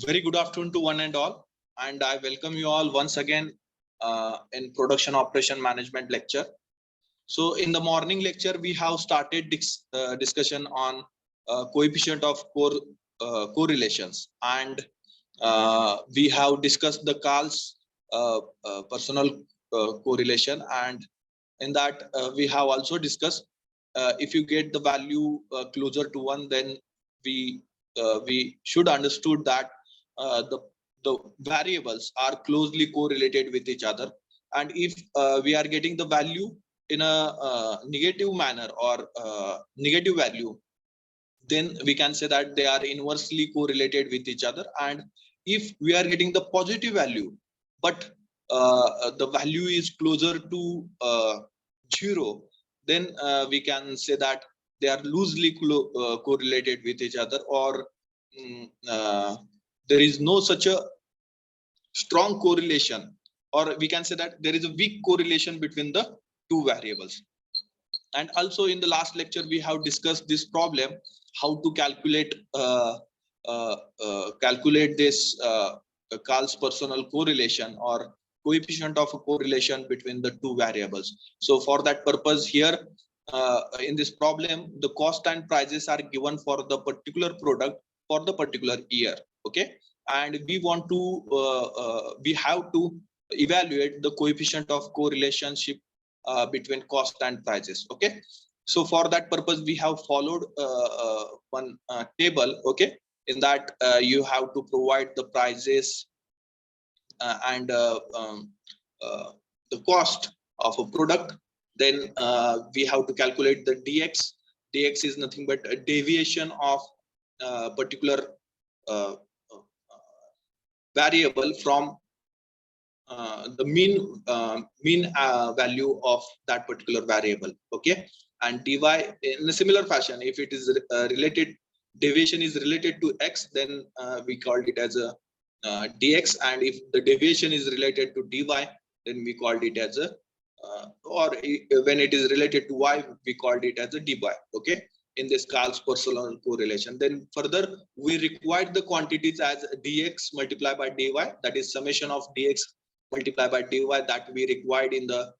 Very good afternoon to one and all, and I welcome you all once again in production operation management lecture. So in the morning lecture, we have started discussion on coefficient of correlations, and we have discussed the Karl's personal correlation, and in that we have also discussed if you get the value closer to 1, then we should understood that the variables are closely correlated with each other, and if we are getting the value in a negative manner or negative value, then we can say that they are inversely correlated with each other. And if we are getting the positive value but the value is closer to 0, then we can say that they are loosely correlated with each other, or there is no such a strong correlation, or we can say that there is a weak correlation between the two variables. And also in the last lecture we have discussed this problem, how to calculate this Karl's personal correlation or coefficient of a correlation between the two variables. So for that purpose, here in this problem, the cost and prices are given for the particular product for the particular year. Okay, and we want to we have to evaluate the coefficient of correlationship between cost and prices. Okay, so for that purpose we have followed one table. Okay, in that you have to provide the prices and the cost of a product. Then we have to calculate the dx. Dx is nothing but a deviation of particular variable from the mean value of that particular variable. Okay, and dy in a similar fashion, if it is related, deviation is related to x, then we called it as a dx, and if the deviation is related to dy, then we called it as a or when it is related to y, we called it as a dy. Okay, in this Karl's personal correlation. Then further we required the quantities as dx multiplied by dy, that is summation of dx multiplied by dy, that we required in the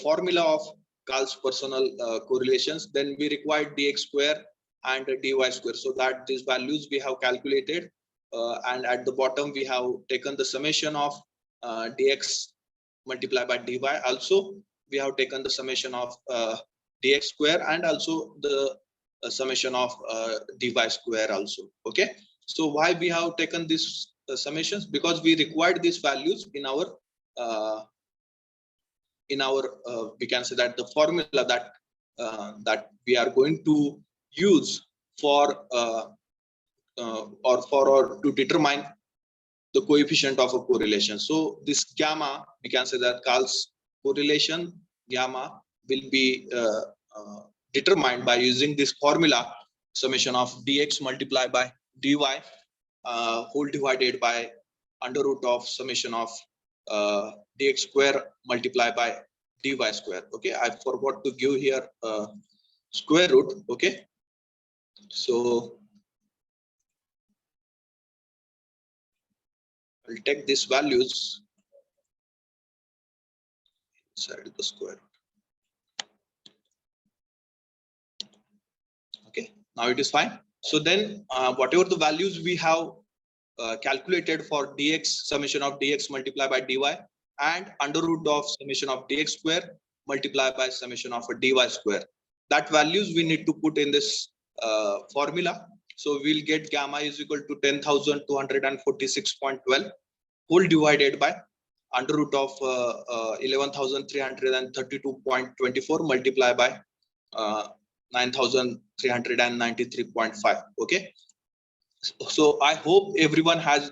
formula of Karl's personal correlations. Then we required dx square and dy square, so that these values we have calculated, and at the bottom we have taken the summation of dx multiplied by dy. Also we have taken the summation of dx square and also the summation of dy square also. Okay, so why we have taken this summations? Because we required these values in our we can say that the formula that that we are going to use for or to determine the coefficient of a correlation. So this gamma, we can say that Karl's correlation gamma will be determined by using this formula, summation of dx multiplied by dy whole divided by under root of summation of dx square multiplied by dy square. Okay, I forgot to give here square root. Okay, so I'll take these values inside the square root. Okay, now it is fine. So then whatever the values we have calculated for dx, summation of dx multiplied by dy, and under root of summation of dx square multiplied by summation of a dy square, that values we need to put in this formula. So we'll get gamma is equal to 10,246.12 whole divided by under root of 11,332.24 multiplied by 9,393.5. Okay, so I hope everyone has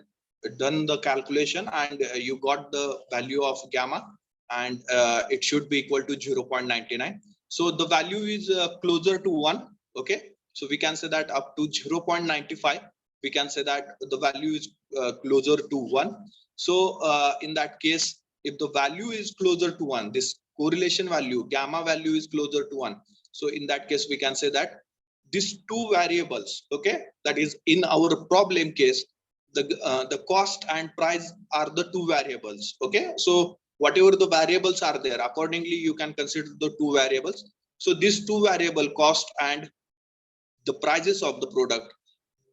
done the calculation and you got the value of gamma, and it should be equal to 0.99. so the value is closer to 1. Okay, so we can say that up to 0.95 we can say that the value is closer to 1. So in that case, if the value is closer to 1, this correlation value gamma value is closer to 1, so in that case we can say that these two variables, okay, that is in our problem case, the cost and price are the two variables, okay. So whatever the variables are there, accordingly you can consider the two variables. So these two variable, cost and the prices of the product,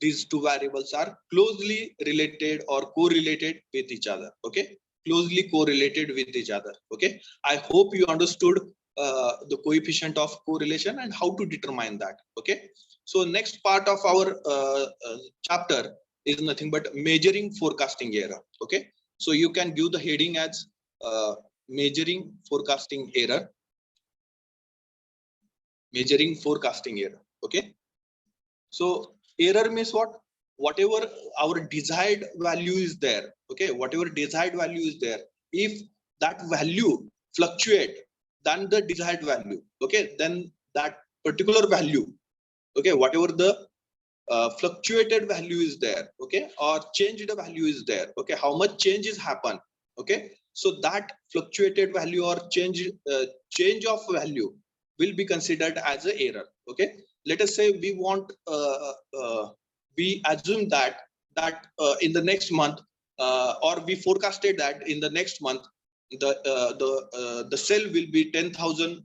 these two variables are closely related or correlated with each other, okay, closely correlated with each other, okay. I hope you understood the coefficient of correlation and how to determine that, okay. So next part of our chapter is nothing but measuring forecasting error, okay. So you can give the heading as measuring forecasting error, measuring forecasting error, okay. So error means what? Whatever our desired value is there, okay, whatever desired value is there, if that value fluctuate than the desired value, okay, then that particular value, okay, whatever the fluctuated value is there, okay, or changed value is there, okay, how much changes happen, okay, so that fluctuated value or change of value will be considered as an error, okay. Let us say we want we assume in the next month or we forecasted that in the next month the cell will be 10,000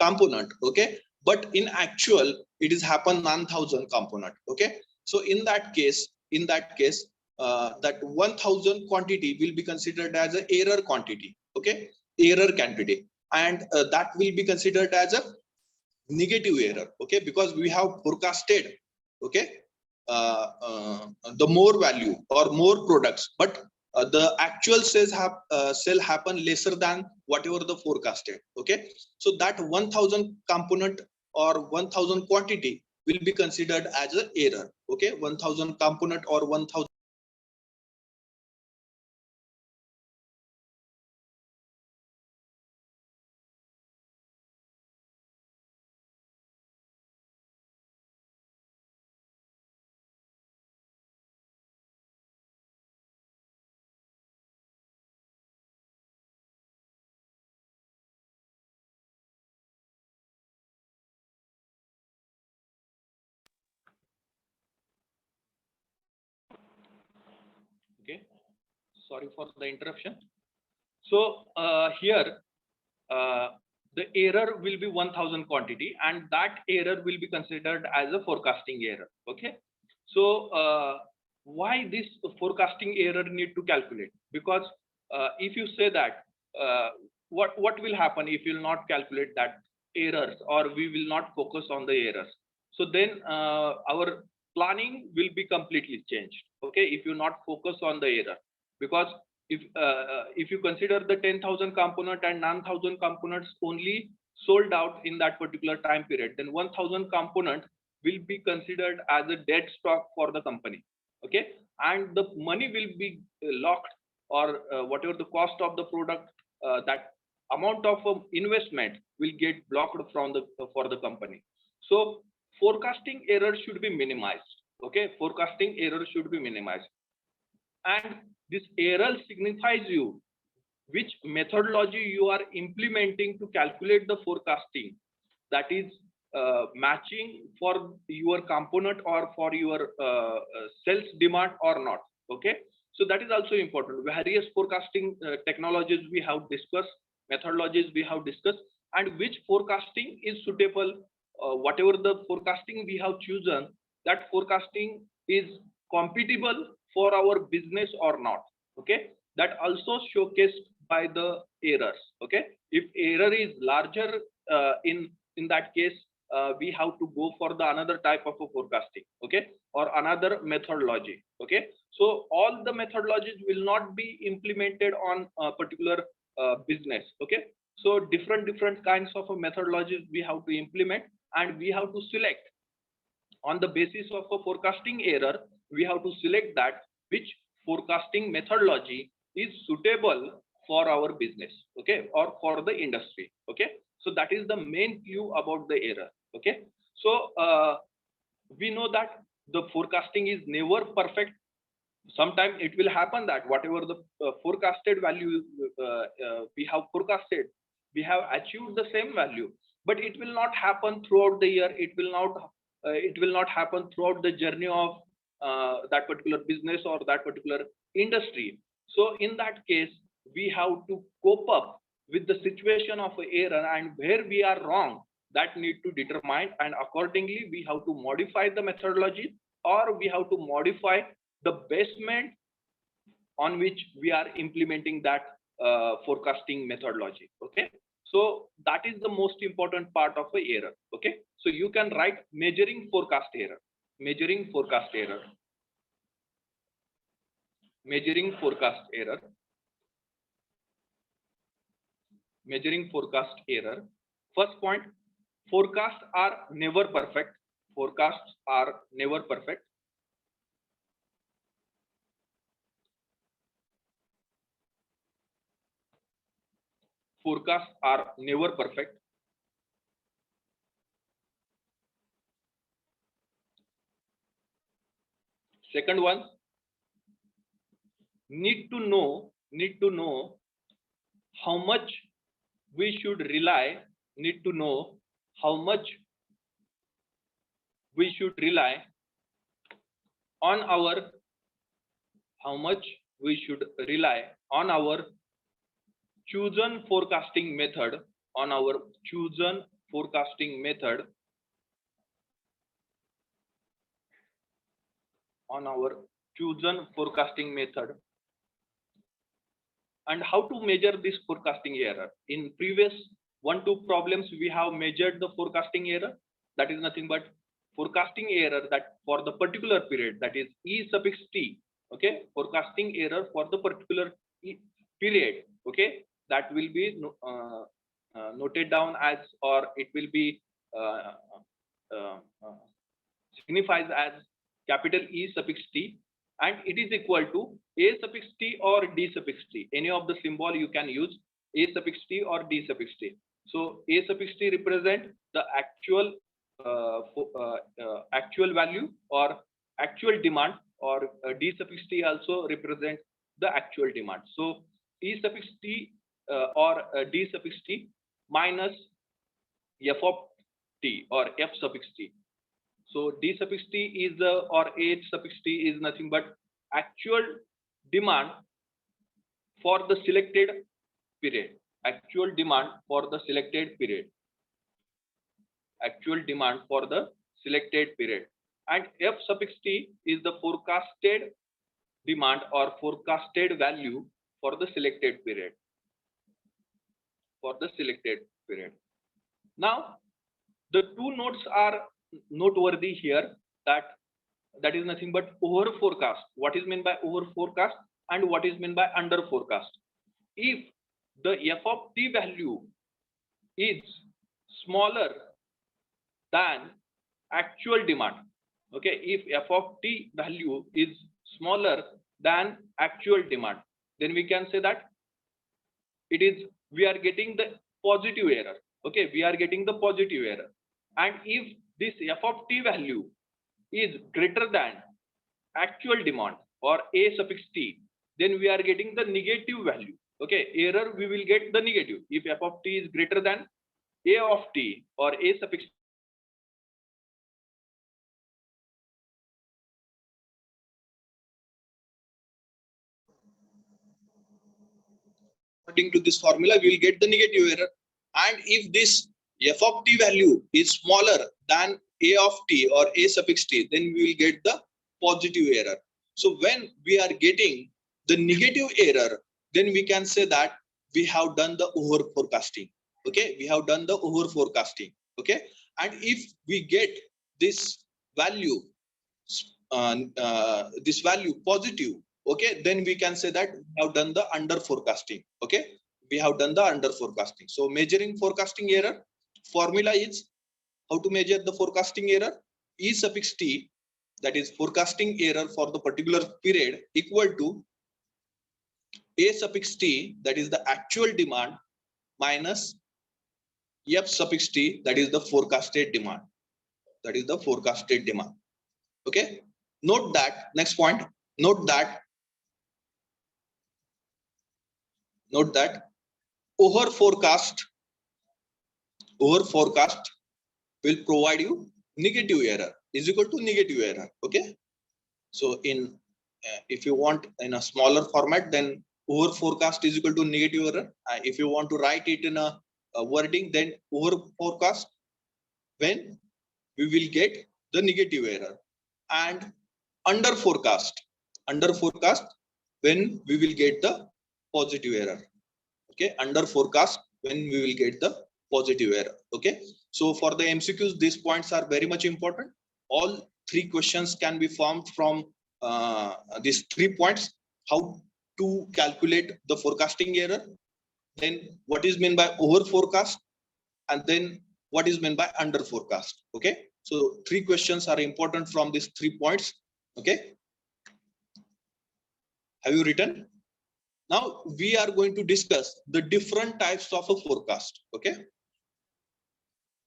component, okay, but in actual it is happen 9,000 component, okay. So in that case that 1,000 quantity will be considered as an error quantity, okay, error quantity, and that will be considered as a negative error, okay, because we have forecasted, okay, the more value or more products, but the actual sale happen lesser than whatever the forecasted, okay. So that 1,000 component or 1,000 quantity will be considered as an error, okay, 1,000 component or 1,000. Okay, sorry for the interruption. So here uh, the error will be 1,000 quantity, and that error will be considered as a forecasting error, okay. So why this forecasting error need to calculate? Because if you say that what will happen if you will not calculate that errors, or we will not focus on the errors, so then our planning will be completely changed, okay, if you not focus on the error. Because if you consider the 10,000 component and 9,000 components only sold out in that particular time period, then 1,000 component will be considered as a dead stock for the company, okay, and the money will be locked, or whatever the cost of the product, that amount of investment will get blocked from the for the company. So forecasting error should be minimized, okay, forecasting error should be minimized, and this error signifies you which methodology you are implementing to calculate the forecasting, that is matching for your component or for your sales demand or not, okay. So that is also important. Various forecasting technologies we have discussed, methodologies we have discussed, and which forecasting is suitable, whatever the forecasting we have chosen, that forecasting is compatible for our business or not, okay. That also showcased by the errors, okay. If error is larger, in that case we have to go for the another type of a forecasting, okay, or another methodology, okay. So all the methodologies will not be implemented on a particular business, okay. So different kinds of methodologies we have to implement, and we have to select on the basis of a forecasting error. We have to select that which forecasting methodology is suitable for our business, okay, or for the industry, okay. So that is the main clue about the error, okay. So we know that the forecasting is never perfect. Sometimes it will happen that whatever the forecasted value we have forecasted, we have achieved the same value, but it will not happen throughout the year. It will not it will not happen throughout the journey of that particular business or that particular industry. So in that case, we have to cope up with the situation of error, and where we are wrong, that need to determine, and accordingly we have to modify the methodology, or we have to modify the basement on which we are implementing that forecasting methodology. Okay, so that is the most important part of the error. Okay, so you can write measuring forecast error, measuring forecast error, measuring forecast error, measuring forecast error. First point, forecasts are never perfect. Forecasts are never perfect. Forecasts are never perfect. Second one, need to know how much we should rely, need to know how much we should rely on our, how much we should rely on our chosen forecasting method, on our chosen forecasting method, on our chosen forecasting method. And how to measure this forecasting error? In previous 1-2 problems, we have measured the forecasting error. That is nothing but forecasting error that for the particular period, that is E suffix T. Okay, forecasting error for the particular period. Okay, that will be noted down as, or it will be signifies as capital E suffix T, and it is equal to A suffix T or D suffix T. Any of the symbol you can use, A suffix T or D suffix T. So A suffix T represent the actual actual value or actual demand, or D suffix T also represent the actual demand. So E suffix T or D suffix T minus F of T or F suffix T. So D suffix T is or A suffix T is nothing but actual demand for the selected period. Actual demand for the selected period. Actual demand for the selected period. And F suffix T is the forecasted demand or forecasted value for the selected period. For the selected period. Now, the two notes are noteworthy here, that is nothing but over forecast. What is meant by over forecast and what is meant by under forecast? If the F of T value is smaller than actual demand, okay, if F of T value is smaller than actual demand, then we can say that it is, we are getting the positive error. Okay, we are getting the positive error. And if this F of T value is greater than actual demand or A suffix T, then we are getting the negative value. Okay, error, we will get the negative if F of T is greater than A of T or A suffix T. According to this formula, we will get the negative error. And if this F of T value is smaller than A of T or A suffix T, then we will get the positive error. So when we are getting the negative error, then we can say that we have done the over forecasting. Okay, we have done the over forecasting. Okay, and if we get this value positive, okay, then we can say that we have done the under forecasting. Okay, we have done the under forecasting. So measuring forecasting error formula is, how to measure the forecasting error? E suffix T, that is forecasting error for the particular period, equal to A suffix T, that is the actual demand, minus F suffix T, that is the forecasted demand. That is the forecasted demand. Okay, note that, next point, note that over forecast will provide you negative error. is equal to negative error. Okay, so in if you want in a smaller format, then over forecast is equal to negative error. If you want to write it in a wording, then over forecast when we will get the negative error, and under forecast when we will get the positive error. Okay, under forecast when we will get the positive error. Okay, so for the MCQs, these points are very much important. All three questions can be formed from these 3 points: how to calculate the forecasting error, then what is meant by over forecast, and then what is meant by under forecast. Okay, so 3 questions are important from these 3 points. Okay, have you written? Now we are going to discuss the different types of a forecast. Okay,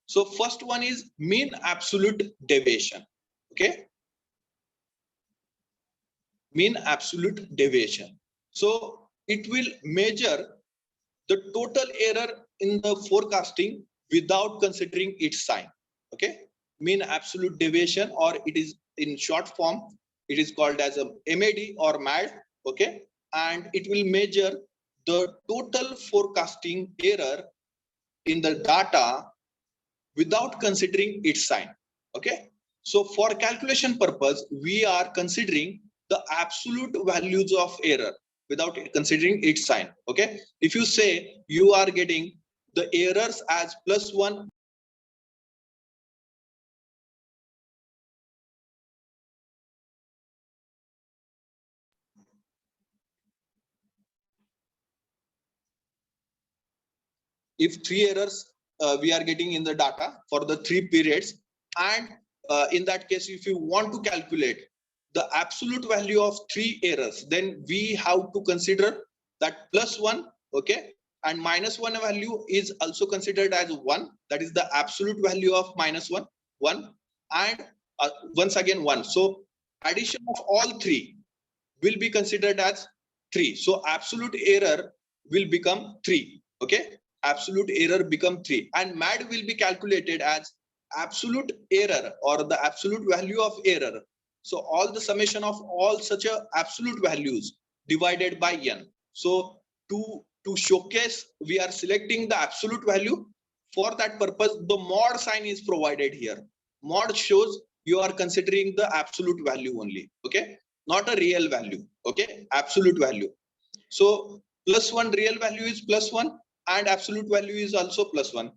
so first one is mean absolute deviation. Okay, mean absolute deviation. So it will measure the total error in the forecasting without considering its sign. Okay, mean absolute deviation, or it is in short form, it is called as a MAD or MAD. Okay, and it will measure the total forecasting error in the data without considering its sign. Okay, so for calculation purpose, we are considering the absolute values of error without considering its sign. Okay, if you say you are getting the errors as +1, if 3 errors we are getting in the data for the 3 periods, and in that case, if you want to calculate the absolute value of 3 errors, then we have to consider that +1. Okay, and -1 value is also considered as 1, that is the absolute value of -1, and once again 1. So addition of all 3 will be considered as 3. So absolute error will become 3. Okay, absolute error become 3, and MAD will be calculated as absolute error or the absolute value of error. So all the summation of all such a absolute values divided by n. So to showcase, we are selecting the absolute value. For that purpose, the mod sign is provided here. Mod shows you are considering the absolute value only. Okay, not a real value. Okay, absolute value. So +1 real value is +1, and absolute value is also +1.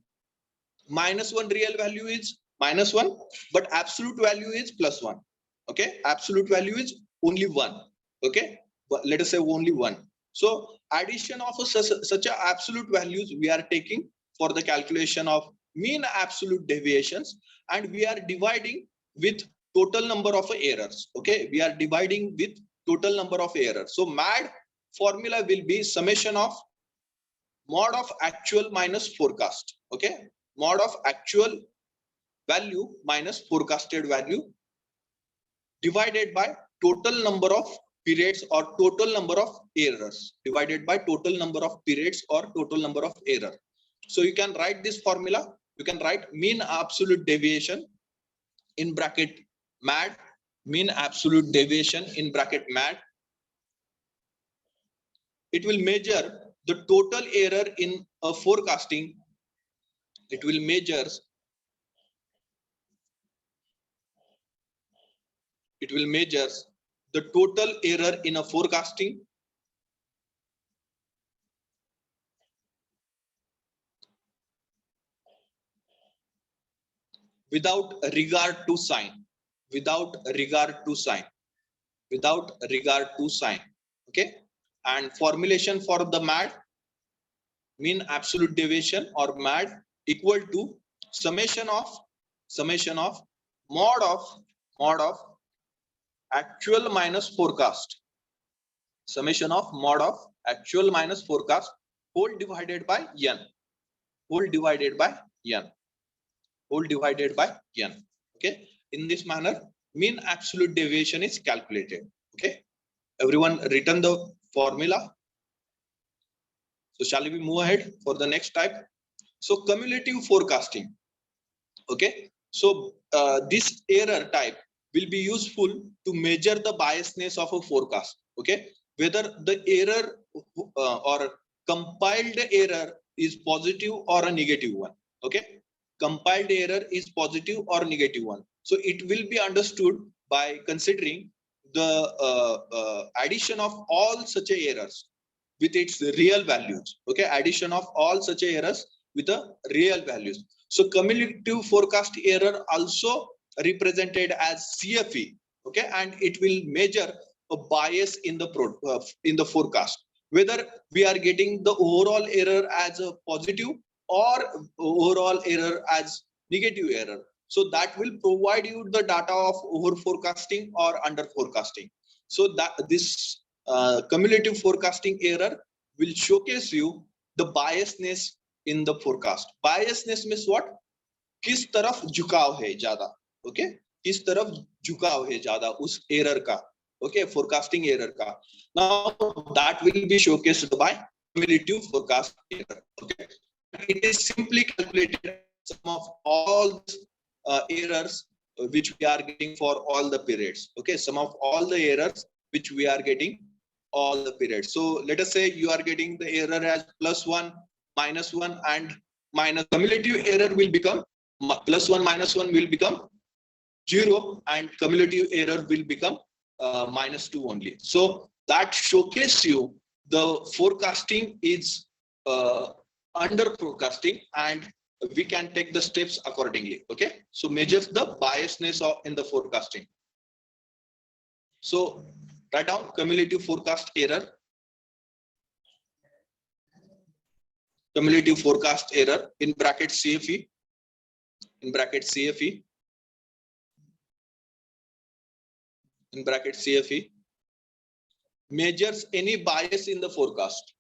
-1 real value is -1, but absolute value is +1. Okay, absolute value is only 1. Okay, but let us say only 1. So addition of such a absolute values we are taking for the calculation of mean absolute deviations, and we are dividing with total number of errors. Okay, we are dividing with total number of errors. So MAD formula will be summation of mod of actual minus forecast. Okay, mod of actual value minus forecasted value divided by total number of periods or total number of errors, divided by total number of periods or total number of error. So you can write this formula. You can write mean absolute deviation in bracket MAD, mean absolute deviation in bracket MAD. It will measure the total error in a forecasting. It will measure the total error in a forecasting without regard to sign. Without regard to sign. Without regard to sign. Okay, and formulation for the MAD, mean absolute deviation or MAD, equal to summation of mod of actual minus forecast. Summation of mod of actual minus forecast whole divided by n. Whole divided by n. Whole divided by n. Okay, in this manner mean absolute deviation is calculated. Okay, everyone written the formula? So shall we move ahead for the next type? So cumulative forecasting. Okay, So this error type will be useful to measure the biasness of a forecast. Okay, whether the error or compiled error is positive or a negative one. Okay, compiled error is positive or negative one. So it will be understood by considering the addition of all such errors with its real values. Okay, addition of all such errors with the real values. So cumulative forecast error also represented as CFE. Okay, and it will measure a bias in the forecast, whether we are getting the overall error as a positive or overall error as negative error. So that will provide you the data of over forecasting or under forecasting. So that this cumulative forecasting error will showcase you the biasness in the forecast. Biasness means what? किस तरफ झुकाव है ज्यादा. Okay, किस तरफ झुकाव है ज्यादा उस error का. Okay, forecasting error का. Now that will be showcased by cumulative forecast error. Okay, it is simply calculated sum of all errors which we are getting for all the periods. Okay, sum of all the errors which we are getting all the periods. So let us say you are getting the error as +1, -1, and minus. Cumulative error will become +1, -1 will become 0, and cumulative error will become -2 only. So that showcase you the forecasting is under forecasting, and we can take the steps accordingly. Okay, so measures the biasness of in the forecasting. So write down cumulative forecast error. Cumulative forecast error in bracket CFE. In bracket CFE. In bracket CFE. Measures any bias in the forecast.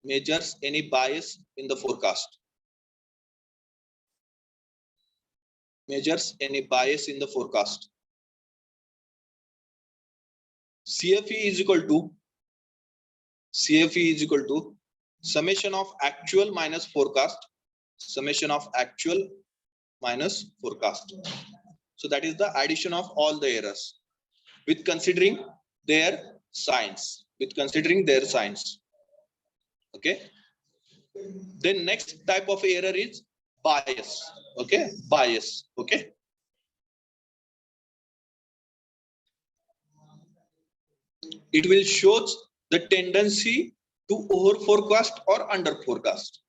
Measures any bias in the forecast. Measures any bias in the forecast. CFE is equal to summation of actual minus forecast. Summation of actual minus forecast. So that is the addition of all the errors with considering their signs. With considering their signs. Okay. Then next type of error is bias. Okay, bias. Okay. It will show the tendency to over forecast or under forecast.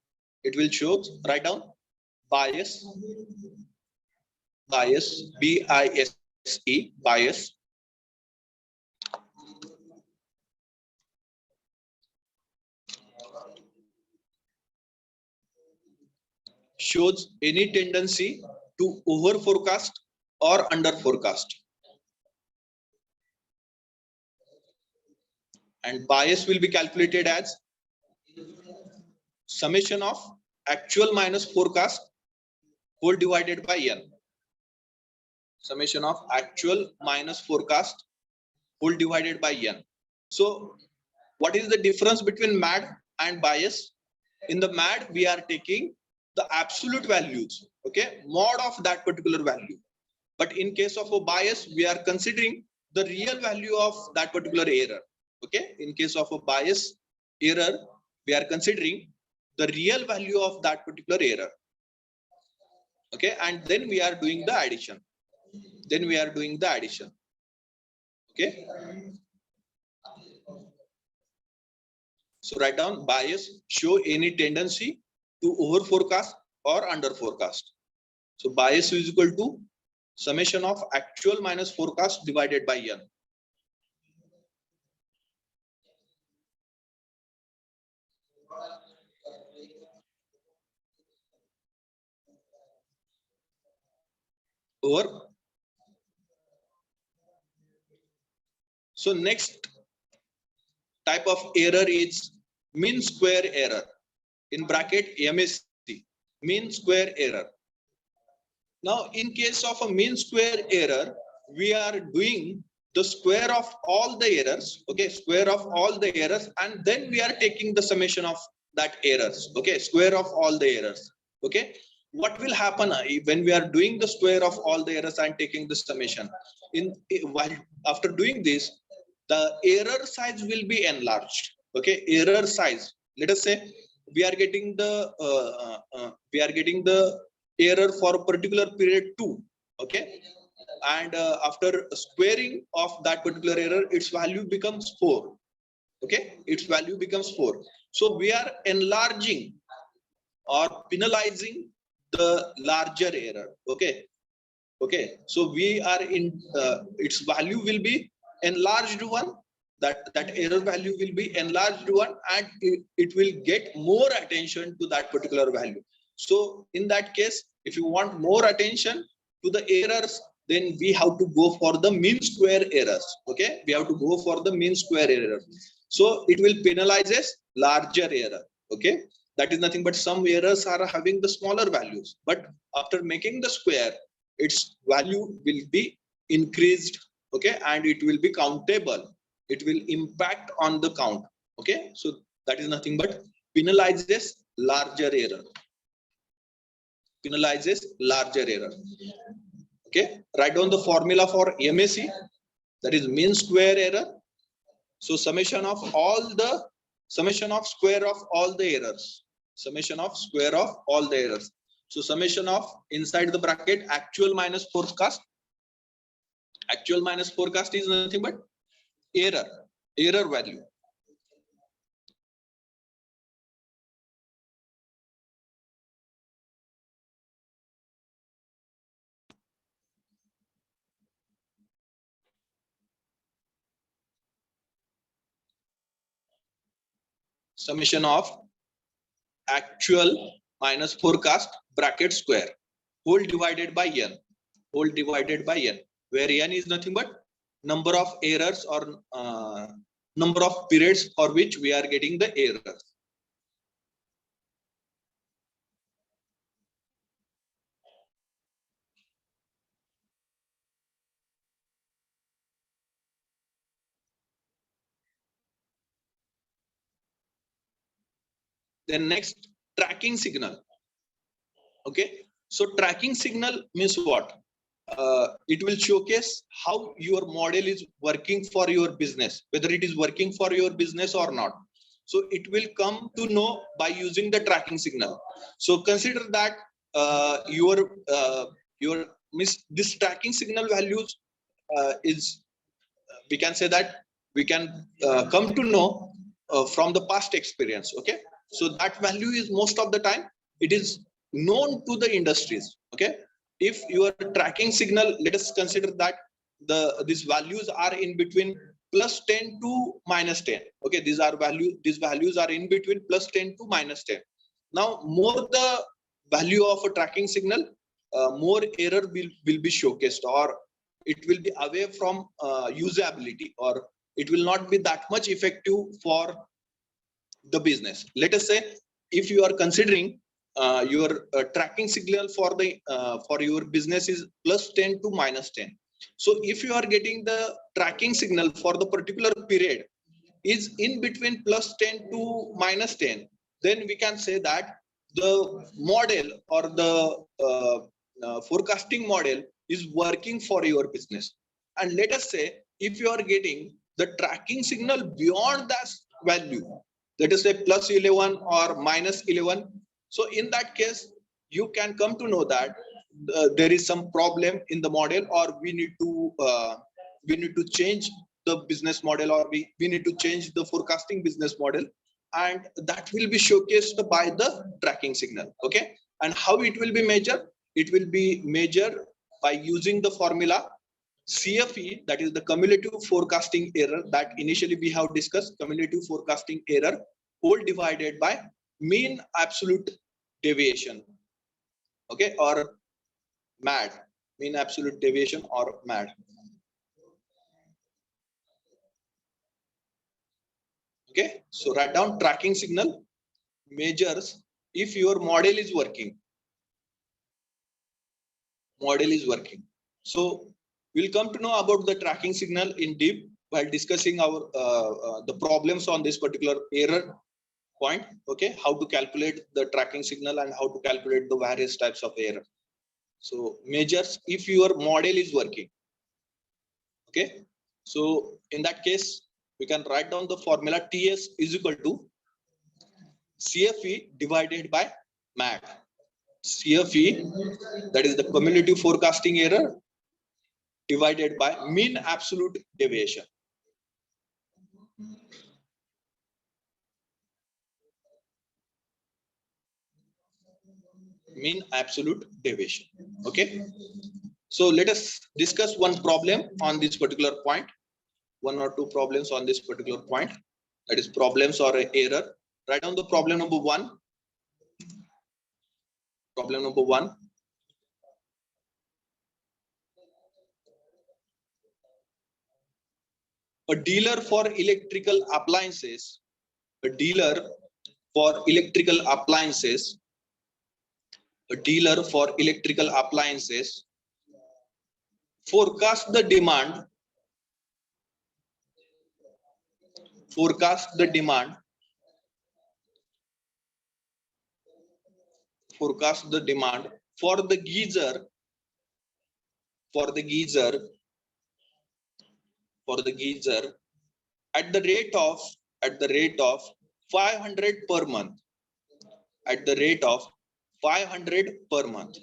It will show, write down bias. Bias, B-I-S-E, bias. Shows any tendency to over forecast or under forecast. And bias will be calculated as summation of actual minus forecast whole divided by n. Summation of actual minus forecast whole divided by n. So what is the difference between MAD and bias? In the MAD, we are taking the absolute values, okay, mod of that particular value. But in case of a bias, we are considering the real value of that particular error. Okay, in case of a bias error, we are considering the real value of that particular error. Okay, and then we are doing the addition. Then we are doing the addition. Okay. So write down bias, show any tendency to over forecast or under forecast. So bias is equal to summation of actual minus forecast divided by n. Over. So next type of error is mean square error. In bracket MSC, mean square error. Now, in case of a mean square error, we are doing the square of all the errors. Okay, square of all the errors, and then we are taking the summation of that errors. Okay, square of all the errors. Okay, what will happen when we are doing the square of all the errors and taking the summation? While after doing this, the error size will be enlarged. Okay, error size. Let us say we are getting the error for a particular period 2. Okay, and after squaring of that particular error, its value becomes 4. Okay, its value becomes 4. So we are enlarging or penalizing the larger error. Okay, so we are in its value will be enlarged one, that error value will be enlarged one, and it will get more attention to that particular value. So in that case, if you want more attention to the errors, then we have to go for the mean square errors. Okay, we have to go for the mean square error. So it will penalize as larger error. Okay, that is nothing but some errors are having the smaller values, but after making the square, its value will be increased. Okay, and it will be countable. It will impact on the count. Okay, so that is nothing but penalizes larger error. Penalizes larger error. Okay, write down the formula for MAC, that is mean square error. So summation of square of all the errors. Summation of square of all the errors. So summation of inside the bracket actual minus forecast. Actual minus forecast is nothing but error value. Summation of actual minus forecast bracket square, whole divided by n, whole divided by n, where n is nothing but number of errors or number of periods for which we are getting the errors. Then next, tracking signal. Okay, so tracking signal means what? It will showcase how your model is working for your business, whether it is working for your business or not. So it will come to know by using the tracking signal. So consider that this tracking signal values is we can say that we can come to know from the past experience. Okay, so that value is most of the time it is known to the industries. Okay, if your tracking signal, let us consider that these values are in between +10 to -10. Okay, these values are in between +10 to -10. Now more the value of a tracking signal, more error will be showcased, or it will be away from usability, or it will not be that much effective for the business. Let us say if you are considering your tracking signal for your business is +10 to -10. So if you are getting the tracking signal for the particular period is in between +10 to -10, then we can say that the model or the forecasting model is working for your business. And let us say if you are getting the tracking signal beyond that value, let us say +11 or -11, so in that case you can come to know that there is some problem in the model, or we need to change the business model, or we need to change the forecasting business model, and that will be showcased by the tracking signal. Okay, and how it will be measured? It will be measured by using the formula CFE, that is the cumulative forecasting error that initially we have discussed. Cumulative forecasting error whole divided by mean absolute deviation. Okay, or MAD, mean absolute deviation, or MAD. Okay, so write down tracking signal measures if your model is working. Model is working. So we'll come to know about the tracking signal in deep while discussing our the problems on this particular error point. Okay, how to calculate the tracking signal and how to calculate the various types of error. So measures if your model is working. Okay, so in that case we can write down the formula TS is equal to CFE divided by MAD. CFE, that is the cumulative forecasting error, divided by mean absolute deviation. Mean absolute deviation. Okay, so let us discuss one problem on this particular point, one or two problems on this particular point, that is problems or error. Write down the problem number one. Problem number one. A dealer for electrical appliances, a dealer for electrical appliances, a dealer for electrical appliances forecast the demand, forecast the demand for the geyser, for the geyser at the rate of 500 per month, at the rate of 500 per month.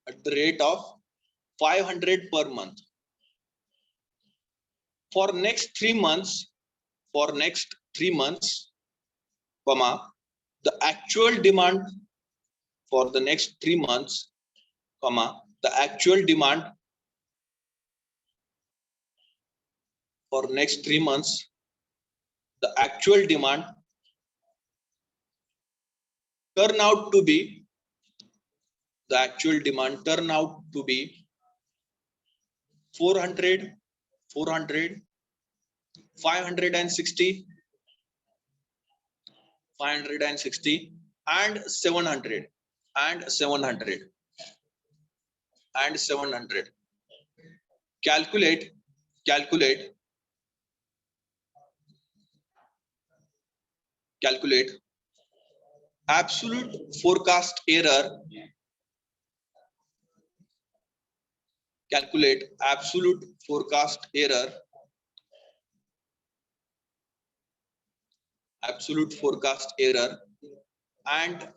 At the rate of 500 per month for next 3 months, for next 3 months, comma, the actual demand for the next 3 months, comma, the actual demand for next 3 months, the actual demand turn out to be, the actual demand turn out to be 400, 400, 560, 560 and 700 and 700 and 700. Calculate, calculate, calculate absolute forecast error, calculate absolute forecast error, absolute forecast error and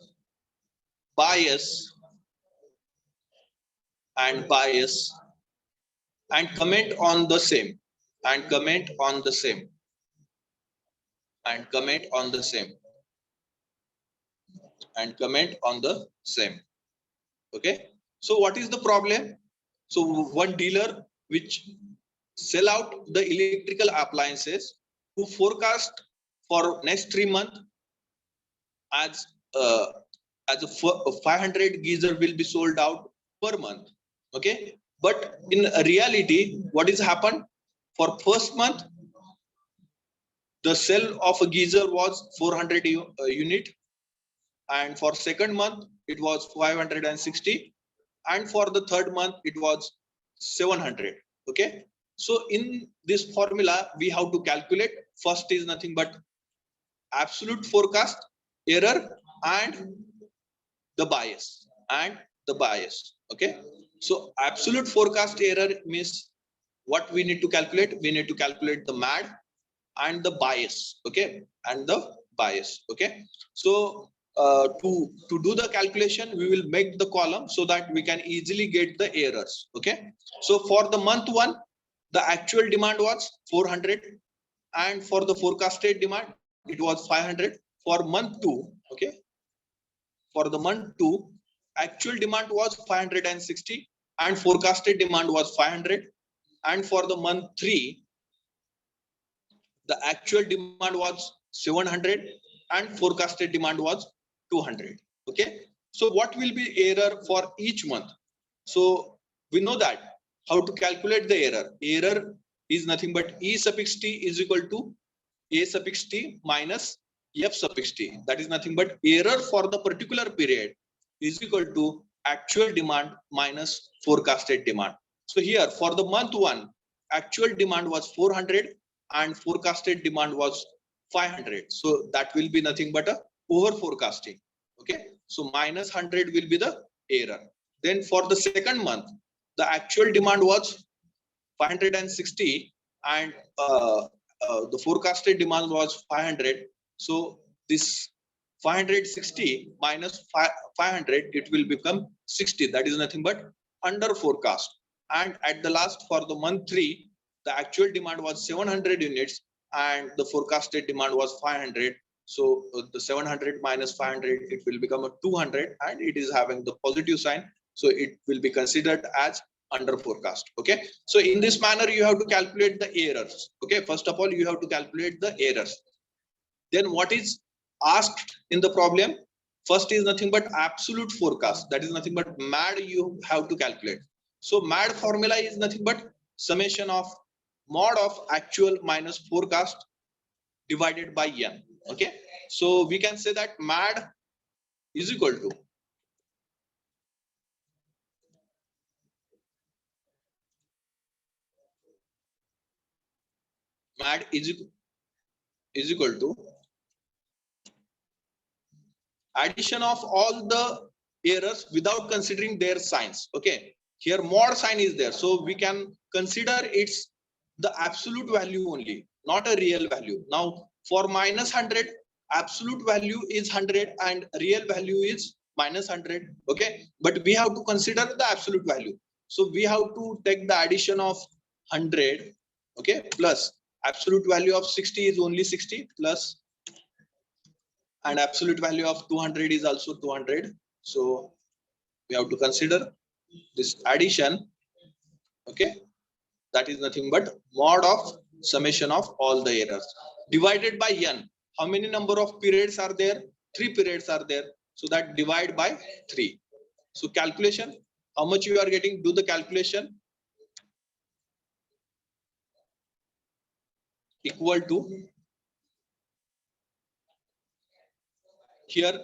bias, and bias, and comment on the same, and comment on the same, and comment on the same, and comment on the same. Okay, so what is the problem? So one dealer which sell out the electrical appliances who forecast for next 3 months as a 500 geyser will be sold out per month. Okay, but in reality what is happened? For first month the sale of a geyser was 400 unit, and for second month it was 560, and for the third month it was 700. Okay, so in this formula we have to calculate, first is nothing but absolute forecast error and the bias, and the bias. Okay, so absolute forecast error means what we need to calculate? We need to calculate the MAD and the bias. Okay, and the bias. Okay, so to do the calculation we will make the column so that we can easily get the errors. Okay, so for the month one the actual demand was 400, and for the forecasted demand it was 500. For month 2, okay, for the month 2 actual demand was 560 and forecasted demand was 500, and for the month 3 the actual demand was 700 and forecasted demand was 200. Okay, so what will be error for each month? So we know that how to calculate the error. Error is nothing but E suffix t is equal to A suffix t minus F suffix t. That is nothing but error for the particular period is equal to actual demand minus forecasted demand. So here for the month 1, actual demand was 400 and forecasted demand was 500. So that will be nothing but a over forecasting. Okay, so minus 100 will be the error. Then for the second month, the actual demand was 560 and the forecasted demand was 500. So this 560 minus 500, it will become 60. That is nothing but under forecast. And at the last, for the month 3, the actual demand was 700 units and the forecasted demand was 500. So the 700 minus 500, it will become a 200 and it is having the positive sign. So it will be considered as under forecast. Okay, so in this manner you have to calculate the errors. Okay, first of all you have to calculate the errors. Then what is asked in the problem? First is nothing but absolute forecast, that is nothing but MAD you have to calculate. So MAD formula is nothing but summation of mod of actual minus forecast divided by n. Okay, so we can say that MAD is equal to MAD is equal to addition of all the errors without considering their signs. Okay, here mod sign is there, so we can consider it's the absolute value only, not a real value. Now for minus 100, absolute value is 100 and real value is minus 100. Okay, but we have to consider the absolute value, so we have to take the addition of 100, okay, plus absolute value of 60 is only 60, plus and absolute value of 200 is also 200. So we have to consider this addition. Okay, that is nothing but mod of summation of all the errors divided by n. How many number of periods are there? 3 periods are there, so that divide by 3. So calculation, how much you are getting? Do the calculation. Equal to, here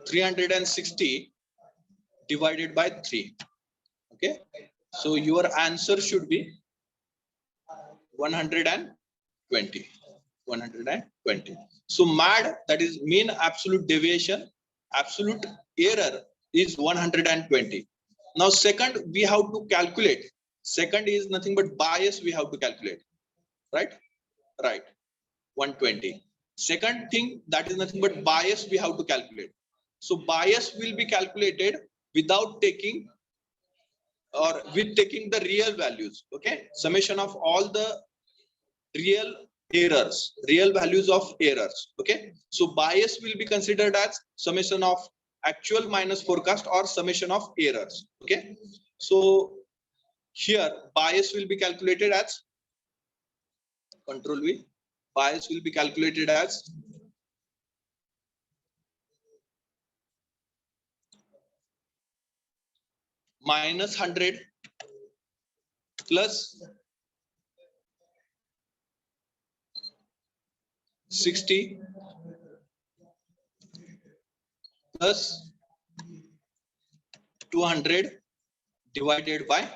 360 divided by 3. Okay, so your answer should be 120. 120. So MAD, that is mean absolute deviation, absolute error is 120. Now second we have to calculate. Second is nothing but bias we have to calculate. Right? Right. 120. Second thing, that is nothing but bias we have to calculate. So bias will be calculated without taking or with taking the real values. Okay, summation of all the real errors, real values of errors. Okay, so bias will be considered as summation of actual minus forecast or summation of errors. Okay, so here bias will be calculated as control V. Bias will be calculated as minus 100 plus 60 plus 200 divided by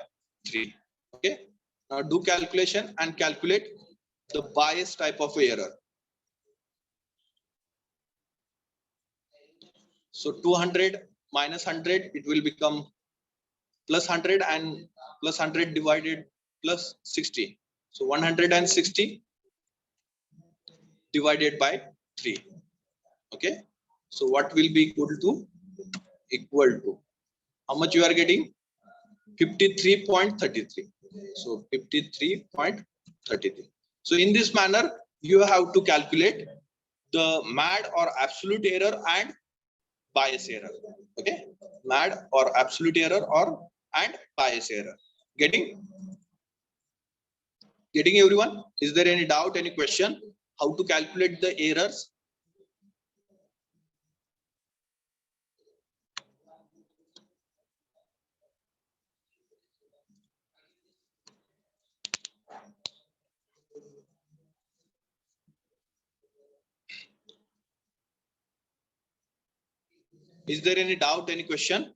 3. Okay, now do calculation and calculate the bias type of error. So 200 minus 100, it will become plus 100 and plus 100 divided plus 60. So 160 divided by 3. Okay, so what will be equal to how much you are getting? 53.33. So 53.33. So in this manner you have to calculate the MAD or absolute error and bias error. Okay, MAD or absolute error or and bias error. Getting everyone? Is there any doubt, any question how to calculate the errors? Is there any doubt, any question?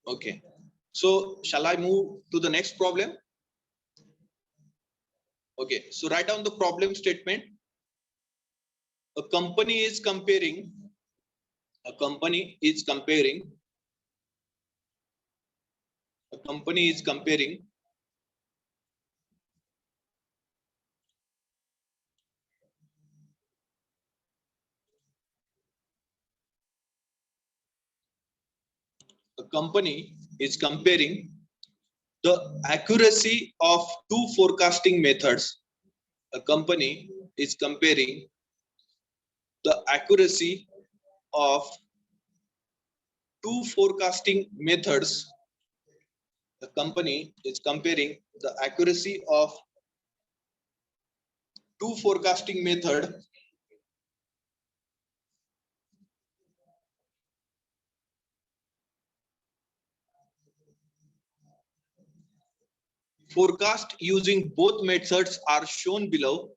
Okay, so shall I move to the next problem? Okay, so write down the problem statement. A company is comparing a company is comparing the accuracy of two forecasting methods. A company is comparing the accuracy of two forecasting methods. The company is comparing the accuracy of two forecasting method forecast using both methods are shown below.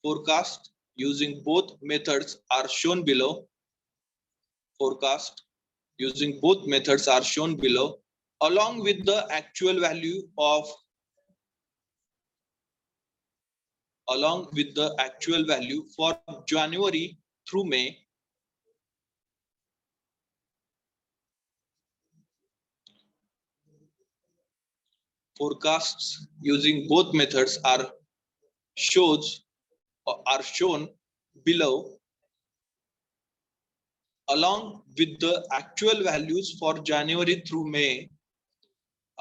Forecast using both methods are shown below. Forecast using both methods are shown below, along with the actual value for January through May. Forecasts using both methods are shown below, along with the actual values for January through May.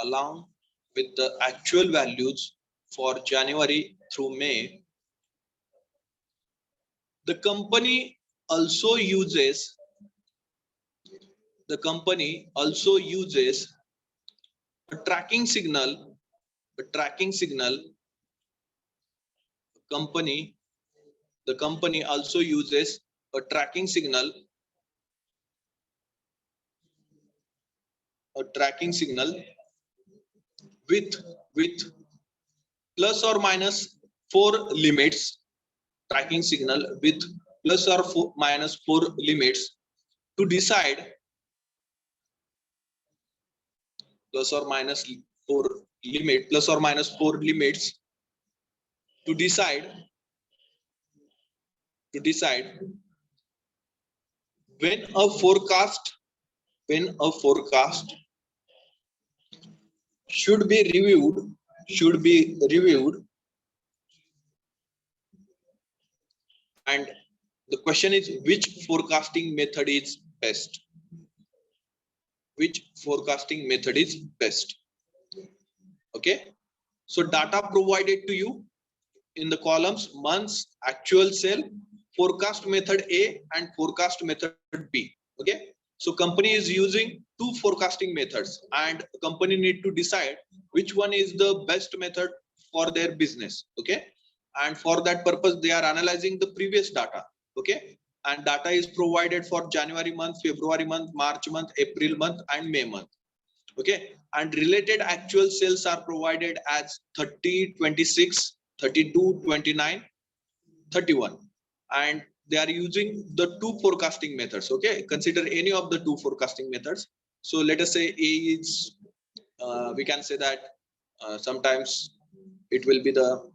Along with the actual values for January through May. The company also uses a tracking signal. The company also uses a tracking signal with plus or minus 4 limits. Tracking signal with plus or minus 4 limits to decide plus or minus 4 limits to decide when a forecast should be reviewed and the question is which forecasting method is best. Okay, so data provided to you in the columns months, actual sale, forecast method A and forecast method B. Okay, so company is using two forecasting methods and the company need to decide which one is the best method for their business. Okay, and for that purpose they are analyzing the previous data. Okay, and data is provided for January month, February month, March month, April month and May month. Okay, and related actual sales are provided as 30, 26, 32, 29, 31, and they are using the two forecasting methods. Okay, consider any of the two forecasting methods. So let us say A is we can say that sometimes it will be the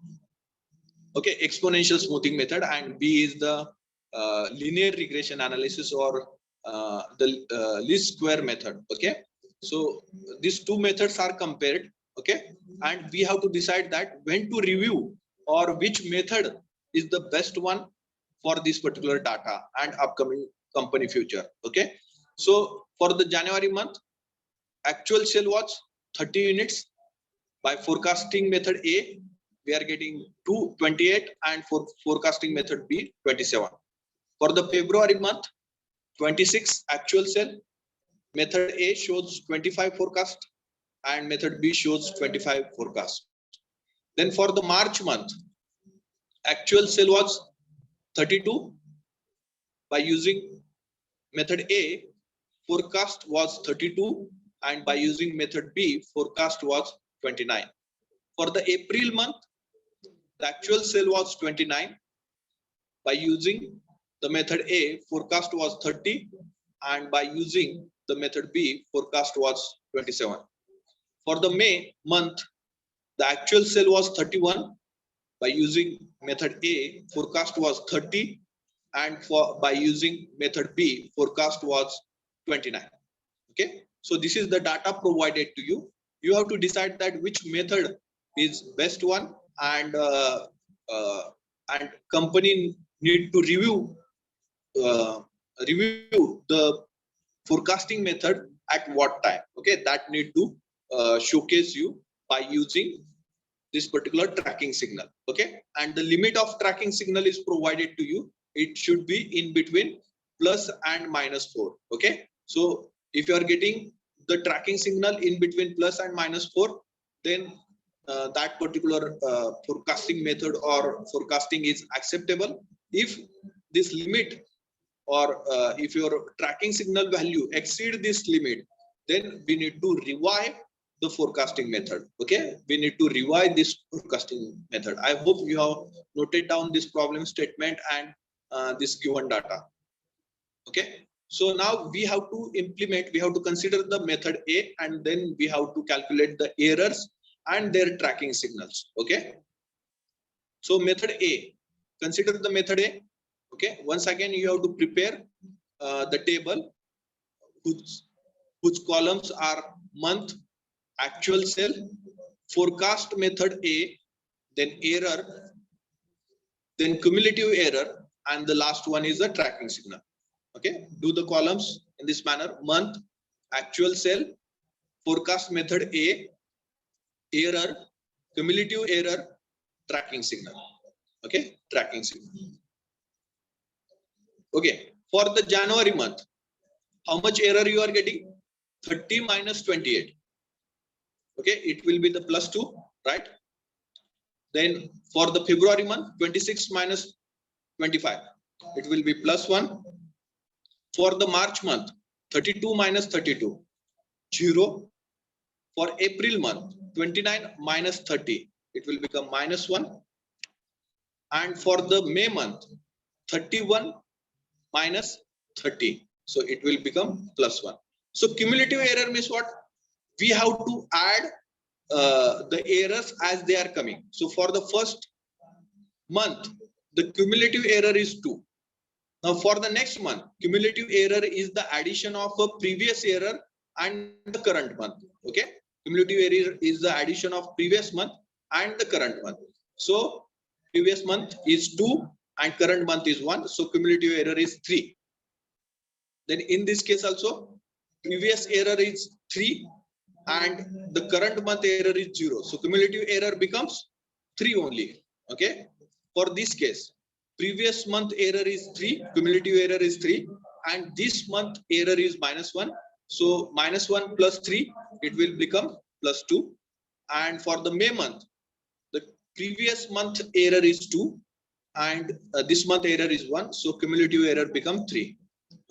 exponential smoothing method, and B is the linear regression analysis or the least square method. Okay, so these two methods are compared. Okay, and we have to decide that when to review or which method is the best one for this particular data and upcoming company future. Okay, so for the January month, actual sale was 30 units. By forecasting method A, we are getting 28, and for forecasting method B, 27. For the February month, 26 actual sale. Method A shows 25 forecast and method B shows 25 forecast. Then for the March month, actual sale was 32 by using method A, forecast was 32, and by using method B, forecast was 29. For the April month, the actual sale was 29. By using the method A, forecast was 30, and by using the method B, forecast was 27. For the May month, the actual sale was 31. By using method A, forecast was 30, and by using method B, forecast was 29. Okay, so this is the data provided to you. You have to decide that which method is best one, and company need to review the forecasting method at what time. Okay, that need to showcase you by using this particular tracking signal. Okay, and the limit of tracking signal is provided to you. It should be in between plus and -4. Okay, so if you are getting the tracking signal in between plus and -4, then that particular forecasting method or forecasting is acceptable. If this limit or if your tracking signal value exceed this limit, then we need to revive the forecasting method. Okay, we need to revive this forecasting method. I hope you have noted down this problem statement and this given data. Okay, so now we have to implement, we have to consider the method A, and then we have to calculate the errors and their tracking signals. Okay, so method A, consider the method A. Okay, once again you have to prepare the table whose columns are month, actual sale, forecast method A, then error, then cumulative error, and the last one is the tracking signal. Okay, do the columns in this manner: month, actual sale, forecast method A, error, cumulative error, tracking signal. Okay, tracking signal. Okay, for the January month, how much error you are getting? 30 minus 28. Okay, it will be the +2, right? Then for the February month, 26 minus 25, it will be +1. For the March month, 32 minus 32, 0. For April month, 29 minus 30, it will become -1. And for the May month, 31 minus 30, so it will become +1. So cumulative error means what? We have to add the errors as they are coming. So for the first month, the cumulative error is 2. Now for the next month, cumulative error is the addition of a previous error and the current month. Okay, cumulative error is the addition of previous month and the current month. So previous month is 2 and current month is 1, so cumulative error is 3. Then in this case also, previous error is 3 and the current month error is 0, so cumulative error becomes 3 only. Okay, for this case, previous month error is 3, cumulative error is 3, and this month error is -1, so -1 plus 3, it will become +2. And for the May month, the previous month error is 2 and this month error is 1, so cumulative error becomes 3.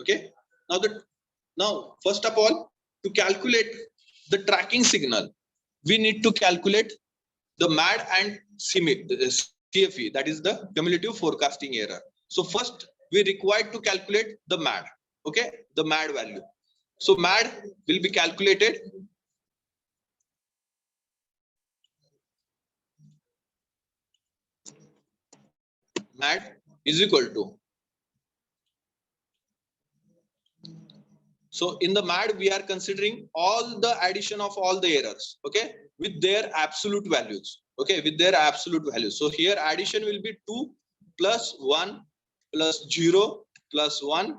Okay, now first of all, to calculate the tracking signal, we need to calculate the MAD and CFE, that is the cumulative forecasting error. So first we require to calculate the MAD. Okay, the MAD value. So MAD will be calculated MAD is equal to, so in the MAD we are considering all the addition of all the errors, okay, with their absolute values. Okay, with their absolute values. So here addition will be 2 plus 1 plus 0 plus 1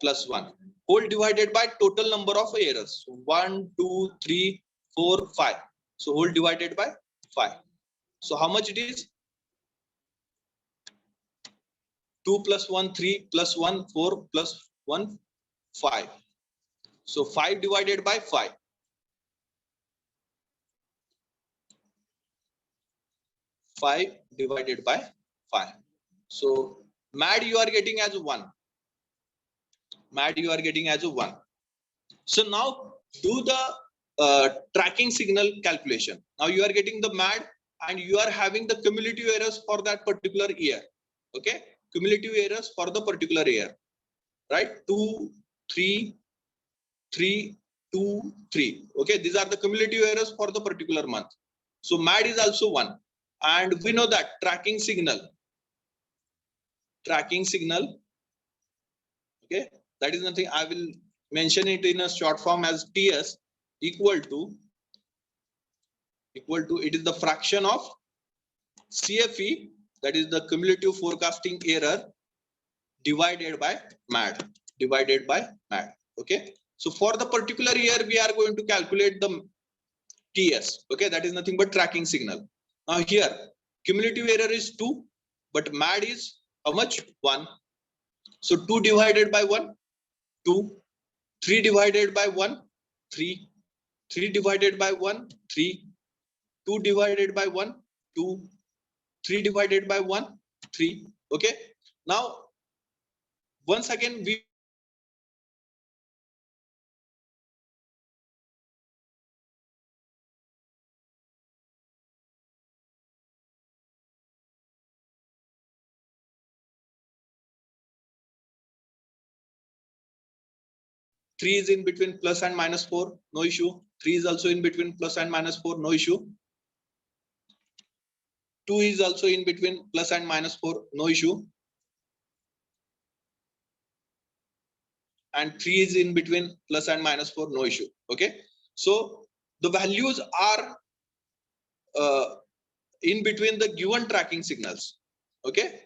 plus 1, whole divided by total number of errors. 1, 2, 3, 4, 5. So whole divided by 5. So how much it is? 2 plus 1, 3 plus 1, 4 plus 1, 5. So 5 divided by 5. 5 divided by 5. So MAD you are getting as 1. MAD you are getting as a 1. So now do the tracking signal calculation. Now you are getting the MAD and you are having the cumulative errors for that particular year. Okay, cumulative errors for the particular year, right? 2, 3, 3, 2, 3. Okay, these are the cumulative errors for the particular month. So MAD is also 1. And we know that tracking signal, okay, that is nothing. I will mention it in a short form as TS equal to it is the fraction of CFE, that is the cumulative forecasting error, divided by MAD. Okay, so for the particular year we are going to calculate the TS. Okay, that is nothing but tracking signal. Now here cumulative error is 2, but MAD is how much? 1. So 2 divided by 1, 2. 3 divided by 1, 3. 3 divided by 1, 3. 2 divided by 1, 2. 3 divided by 1, 3. Okay, now once again we three is in between plus and minus 4, no issue. 3 is also in between plus and minus 4, no issue. 2 is also in between plus and minus 4, no issue. And 3 is in between plus and minus 4, no issue. Okay, so the values are in between the given tracking signals. Okay,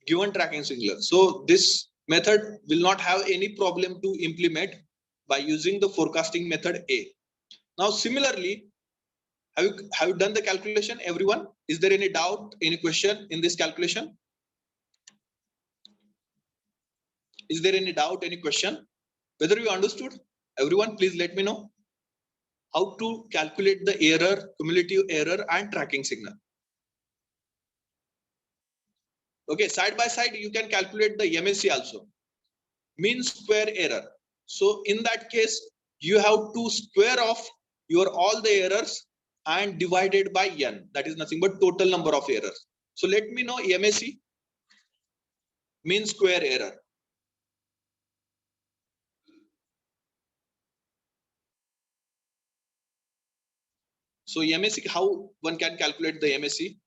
given tracking signals. So this method will not have any problem to implement by using the forecasting method A. Now similarly, have you done the calculation, everyone? Is there any doubt, any question in this calculation? Is there any doubt, any question? Whether you understood? Everyone, please let me know how to calculate the error, cumulative error and tracking signal. Okay, side by side you can calculate the MSE also, mean square error. So in that case you have to square off your all the errors and divided by n, that is nothing but total number of errors. So let me know MSE, mean square error. So MSE, how one can calculate the MSE?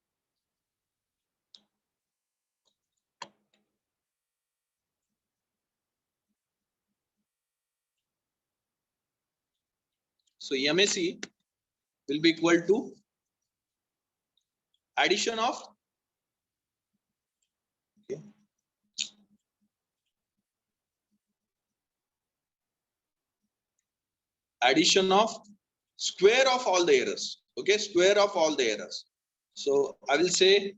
So MSE will be equal to addition of square of all the errors. Okay, square of all the errors. So I will say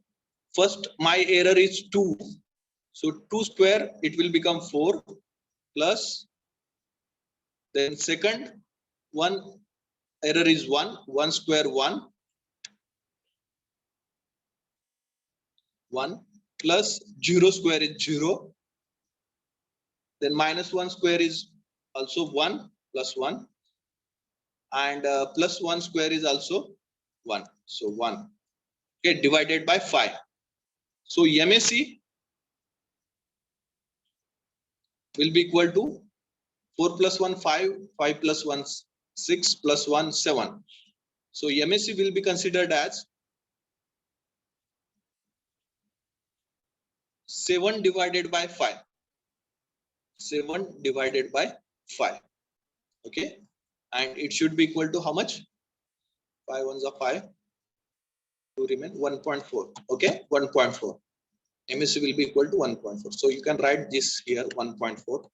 first my error is 2. So 2 square it will become 4 plus, then second one error is 1, 1 square 1 plus 0 square is 0, then minus 1 square is also 1 plus 1, and plus 1 square is also 1, so 1. Okay, divided by 5. So MSE will be equal to 4 plus 1 5, 5 plus 1 6 plus 1 7. So MSE will be considered as 7 divided by 5. 7 divided by 5. Okay, and it should be equal to how much? 5 ones are 5, 2 remain 1.4. Okay, 1.4. MSE will be equal to 1.4. So you can write this here 1.4.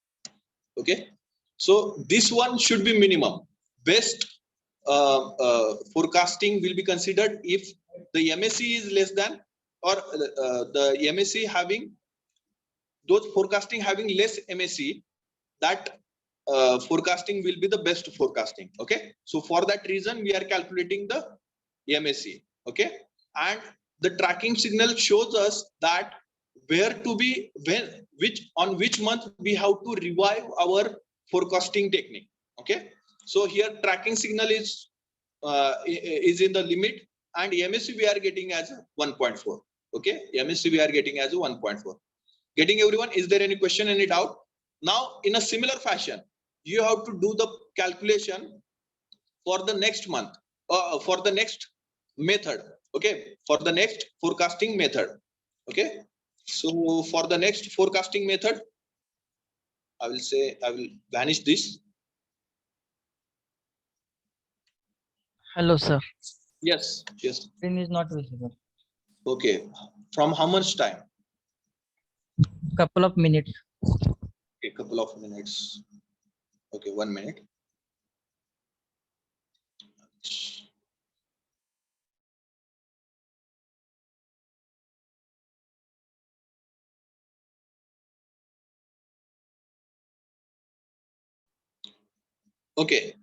Okay, so this one should be minimum. Best forecasting will be considered if the MSE is less than, or the MSE having, those forecasting having less MSE, that forecasting will be the best forecasting. Okay, so for that reason we are calculating the MSE. Okay, and the tracking signal shows us that where to be, when, on which month we have to revive our forecasting technique. Okay, so here tracking signal is in the limit, and MAC we are getting as 1.4. Okay, MAC we are getting as 1.4. Getting everyone? Is there any question, any doubt? Now, in a similar fashion, you have to do the calculation for the next month, for the next method. Okay, for the next forecasting method. Okay, so for the next forecasting method, I will say, I will vanish this. Hello, sir. Yes, yes. Screen is not visible. Okay, from how much time? Couple of minutes. A couple of minutes. Okay, 1 minute. Okay,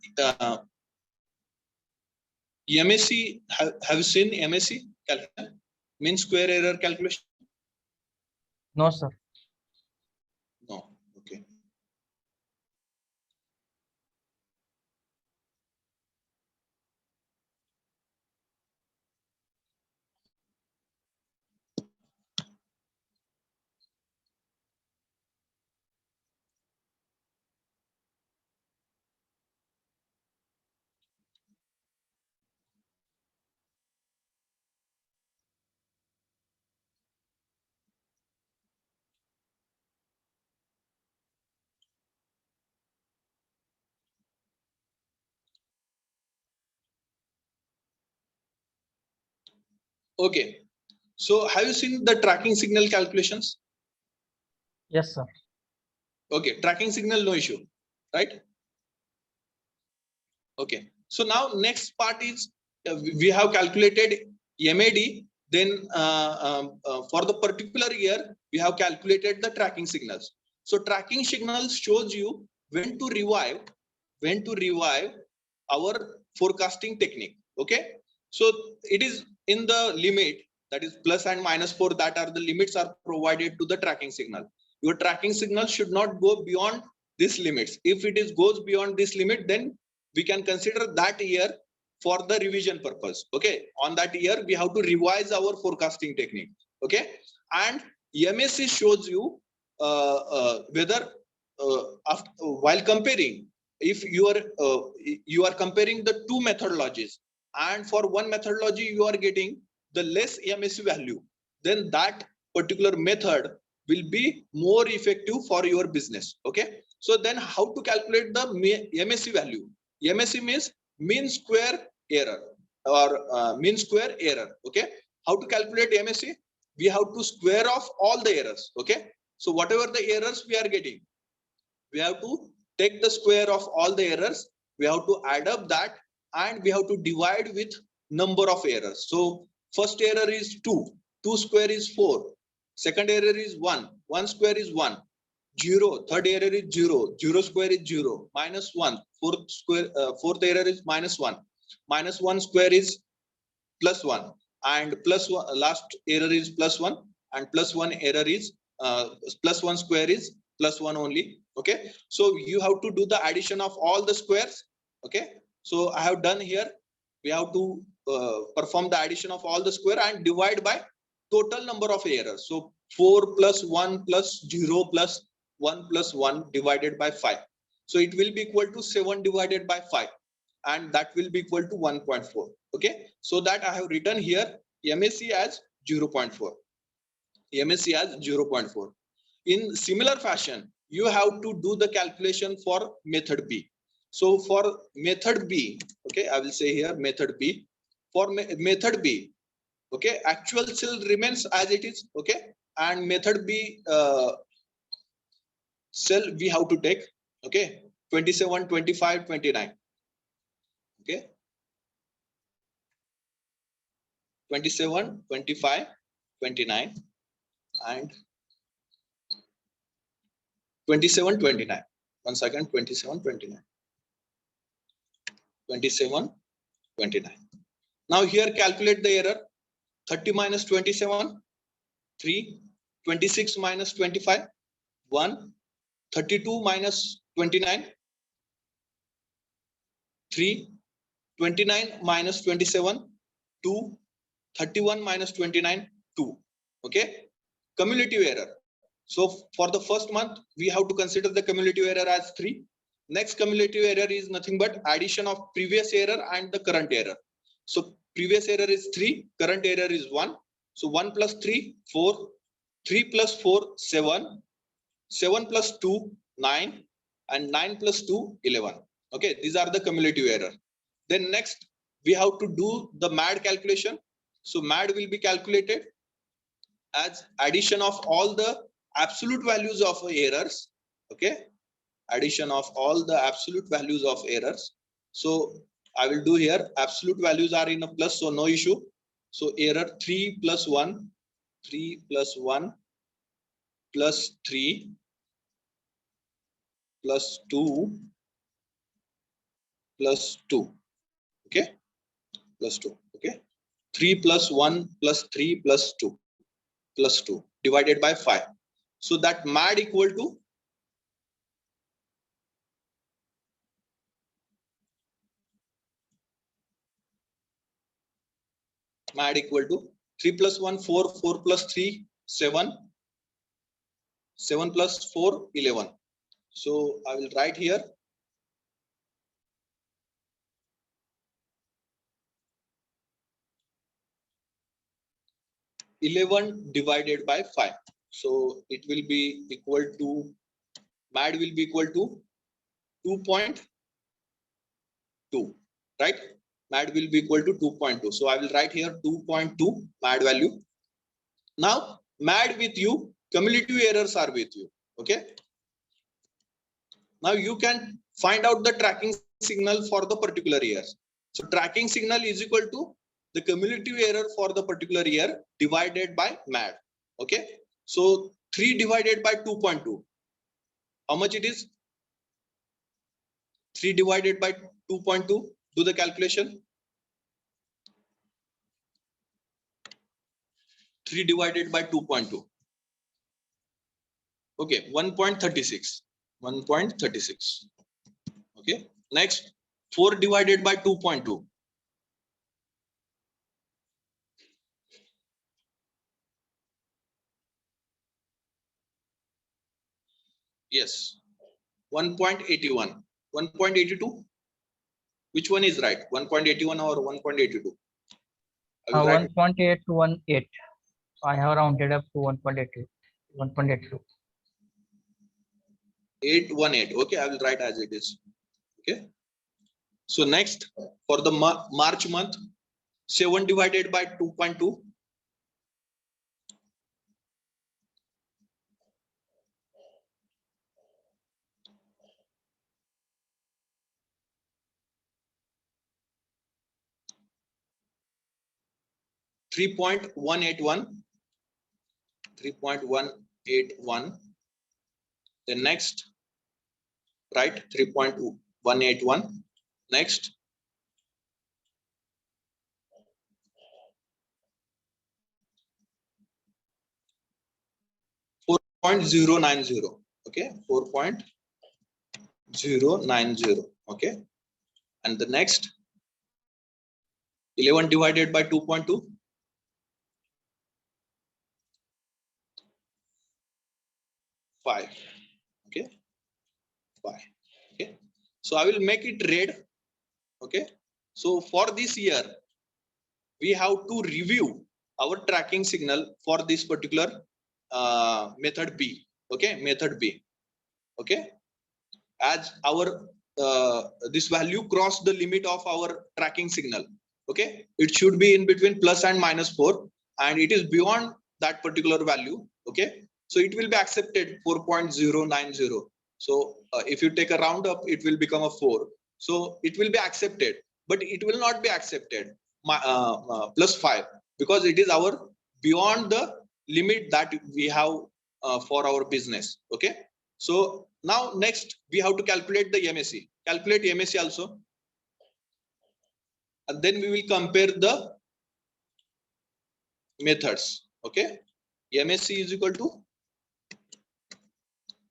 MAC, have you seen MAC calculation? Mean square error calculation? No, sir. No. Okay. Okay. So have you seen the tracking signal calculations? Yes, sir. Okay, tracking signal, no issue, right? Okay. So now next part is we have calculated MAD. Then for the particular year, we have calculated the tracking signals. So tracking signals shows you when to revive our forecasting technique. Okay. So it is in the limit, that is plus and -4, that are the limits are provided to the tracking signal. Your tracking signal should not go beyond these limits. If it is goes beyond this limit, then we can consider that year for the revision purpose. Okay, on that year we have to revise our forecasting technique. Okay, and MAC shows you whether after, while comparing, if you are comparing the two methodologies, and for one methodology you are getting the less MAC value, then that particular method will be more effective for your business. Okay, so then how to calculate the MAC value? MAC means mean square error, or mean square error. Okay, how to calculate MAC? We have to square off all the errors. Okay, so whatever the errors we are getting, we have to take the square of all the errors, we have to add up that, and we have to divide with number of errors. So first error is 2, 2 square is 4, second error is 1, 1 square is 1, 0, third error is 0, 0 square is 0, -1, fourth square, fourth error is -1, -1 square is +1, and +1 last error is +1, and +1 error is +1 square is +1 only. Okay, so you have to do the addition of all the squares. Okay, so I have done here. We have to perform the addition of all the square and divide by total number of errors. So 4 + 1 + 0 + 1 + 1 divided by 5. So it will be equal to 7 divided by 5, and that will be equal to 1.4. Okay, so that I have written here MAC as 0.4. MAC as 0.4. In similar fashion, you have to do the calculation for method B. So for method B, okay, I will say here method B. For method B, okay, actual cell remains as it is. Okay, and method B cell we have to take. Okay, 27, 25, 29. Okay, 27, 25, 29, and 27, 29. 1 second, 27, 29. 27, 29. Now here calculate the error. 30 minus 27, 3. 26 minus 25, 1, 32 minus 29, 3, 29 minus 27, 2, 31 minus 29, 2. Okay, cumulative error. So for the first month, we have to consider the cumulative error as 3. Next cumulative error is nothing but addition of previous error and the current error. So previous error is 3, current error is 1. So 1 plus 3, 4, 3 plus 4, 7, 7 plus 2, 9, and 9 plus 2, 11. Okay, these are the cumulative error. Then next, we have to do the MAD calculation. So MAD will be calculated as addition of all the absolute values of errors. Okay, addition of all the absolute values of errors. So I will do here, absolute values are in a plus, so no issue. So error 3 plus 1, 3 plus 1 plus 3 plus 2 plus 2. Okay, plus 2. Okay, 3 plus 1 plus 3 plus 2 plus 2 divided by 5. So that MAD equal to MAD equal to 3 plus 1, 4, 4 plus 3, 7, 7 plus 4, 11. So I will write here 11 divided by 5. So it will be equal to, MAD will be equal to 2.2, right? MAD will be equal to 2.2. So I will write here 2.2 MAD value. Now MAD with you, cumulative errors are with you. Okay. Now you can find out the tracking signal for the particular year. So tracking signal is equal to the cumulative error for the particular year divided by MAD. Okay. So 3 divided by 2.2. How much it is? 3 divided by 2.2. Do the calculation. 3 divided by 2.2. Okay, 1.36. 1.36. Okay. Next, 4 divided by 2.2. Yes, 1.81. 1.82. Which one is right? 1.81 or 1.82? 1.8 to 1.8. I have rounded up to 1.82. 1.82. 818. Okay, I will write as it is. Okay. So next, for the March month, 7 divided by 2.2. 3.181. 3.181. The next, right? 3.181. Next, 4.090. Okay, 4.090. Okay, and the next, 11 divided by 2.2. 5. Okay, 5. Okay, so I will make it red. Okay, so for this year, we have to review our tracking signal for this particular method B. Okay, method B. Okay, as our this value crossed the limit of our tracking signal. Okay, it should be in between plus and minus 4, and it is beyond that particular value. Okay, so it will be accepted 4.090. So if you take a round up, it will become a 4. So it will be accepted, but it will not be accepted plus 5, because it is our beyond the limit that we have for our business. Okay, so now next we have to calculate the MAC. Calculate MAC also, and then we will compare the methods. Okay, MSE is equal to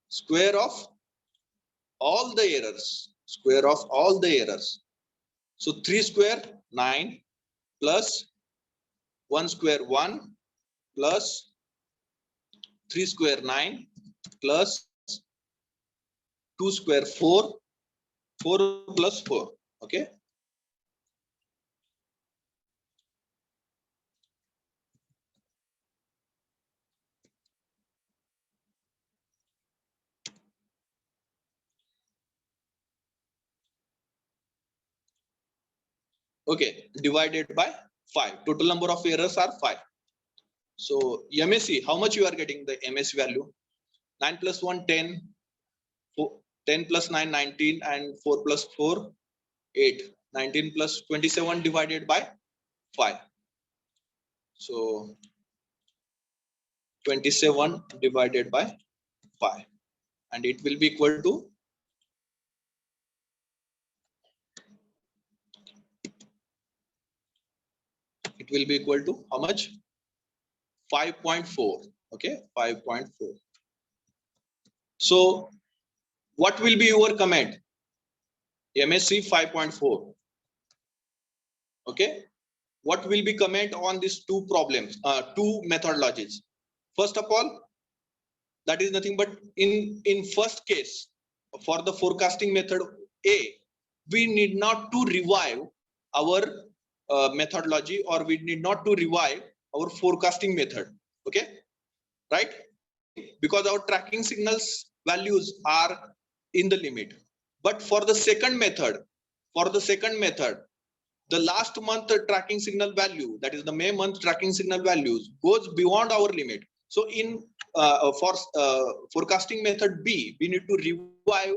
square of all the errors. Square of all the errors. So 3 square 9 plus 1 square 1 plus 3 square 9 plus 2 square 4, 4 plus 4. Okay. Okay, divided by 5. Total number of errors are 5. So MSE, how much you are getting the MSE value? 9 plus 1, 10. 10 plus 9, 19, and 4 plus 4, 8. 19 plus 27 divided by 5. So 27 divided by 5. And it will be equal to how much? 5.4. Okay, 5.4. So what will be your comment? MSE 5.4. Okay, what will be comment on these two problems, two methodologies? First of all, that is nothing but in first case, for the forecasting method A, we need not to revive our methodology, or we need not to revive our forecasting method. Okay, right? Because our tracking signals values are in the limit. But for the second method, the last month tracking signal value, that is the May month tracking signal values, goes beyond our limit. So in for forecasting method B, we need to revive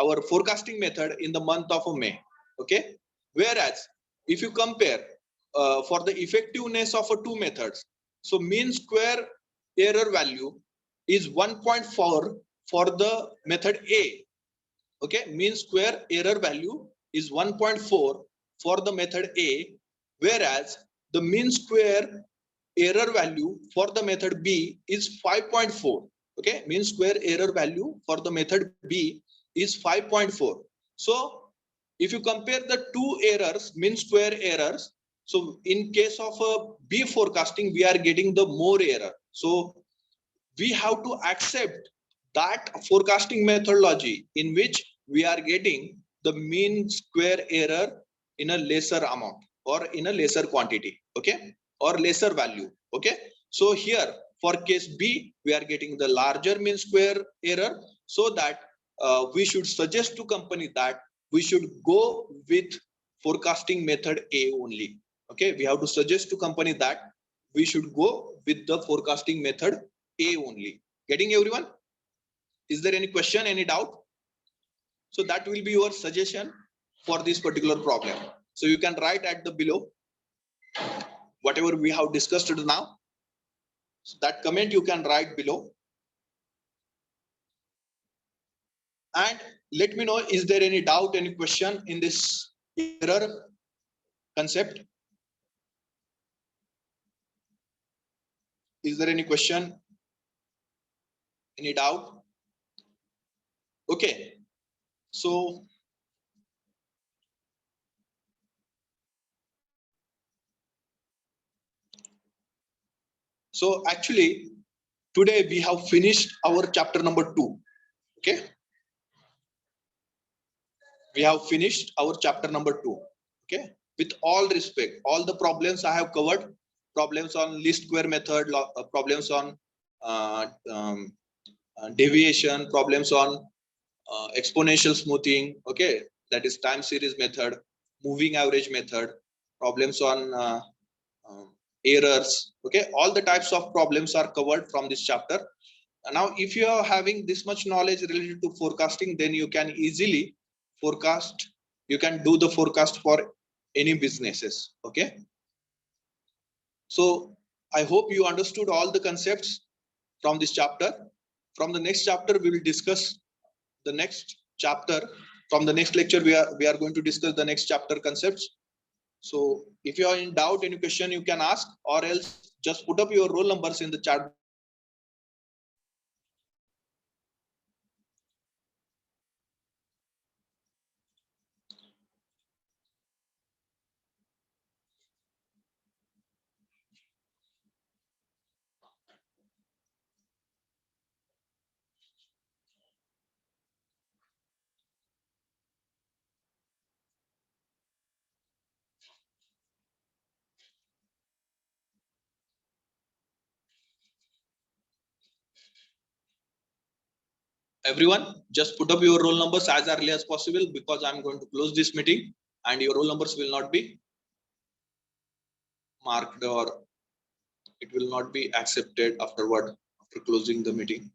our forecasting method in the month of May. Okay, whereas if you compare for the effectiveness of two methods, so mean square error value is 1.4 for the method A. Okay, mean square error value is 1.4 for the method A, whereas the mean square error value for the method B is 5.4. Okay, mean square error value for the method B is 5.4. So if you compare the two errors, mean square errors, so in case of B forecasting, we are getting the more error. So we have to accept that forecasting methodology in which we are getting the mean square error in a lesser amount, or in a lesser quantity, okay, or lesser value. Okay, so here for case B, we are getting the larger mean square error, so that we should suggest to company that we should go with forecasting method A only. Okay, we have to suggest to company that we should go with the forecasting method A only. Getting everyone? Is there any question, any doubt? So that will be your suggestion for this particular problem. So you can write at the below whatever we have discussed now. So that comment you can write below. And let me know, is there any doubt, any question in this error concept? Is there any question? Any doubt? Okay. So actually today we have finished our chapter number 2. Okay. We have finished our chapter number 2. Okay. With all respect, all the problems I have covered, problems on least square method, problems on deviation, problems on exponential smoothing, okay, that is time series method, moving average method, problems on errors, okay, all the types of problems are covered from this chapter. Now if you are having this much knowledge related to forecasting, then you can easily forecast, you can do the forecast for any businesses. Okay, so I hope you understood all the concepts from this chapter. From the next chapter we will discuss the next chapter. From the next lecture we are going to discuss the next chapter concepts. So if you are in doubt, any question you can ask, or else Just put up your roll numbers in the chat. Everyone, just put up your roll numbers as early as possible, because I'm going to close this meeting and your roll numbers will not be marked, or it will not be accepted afterward after closing the meeting.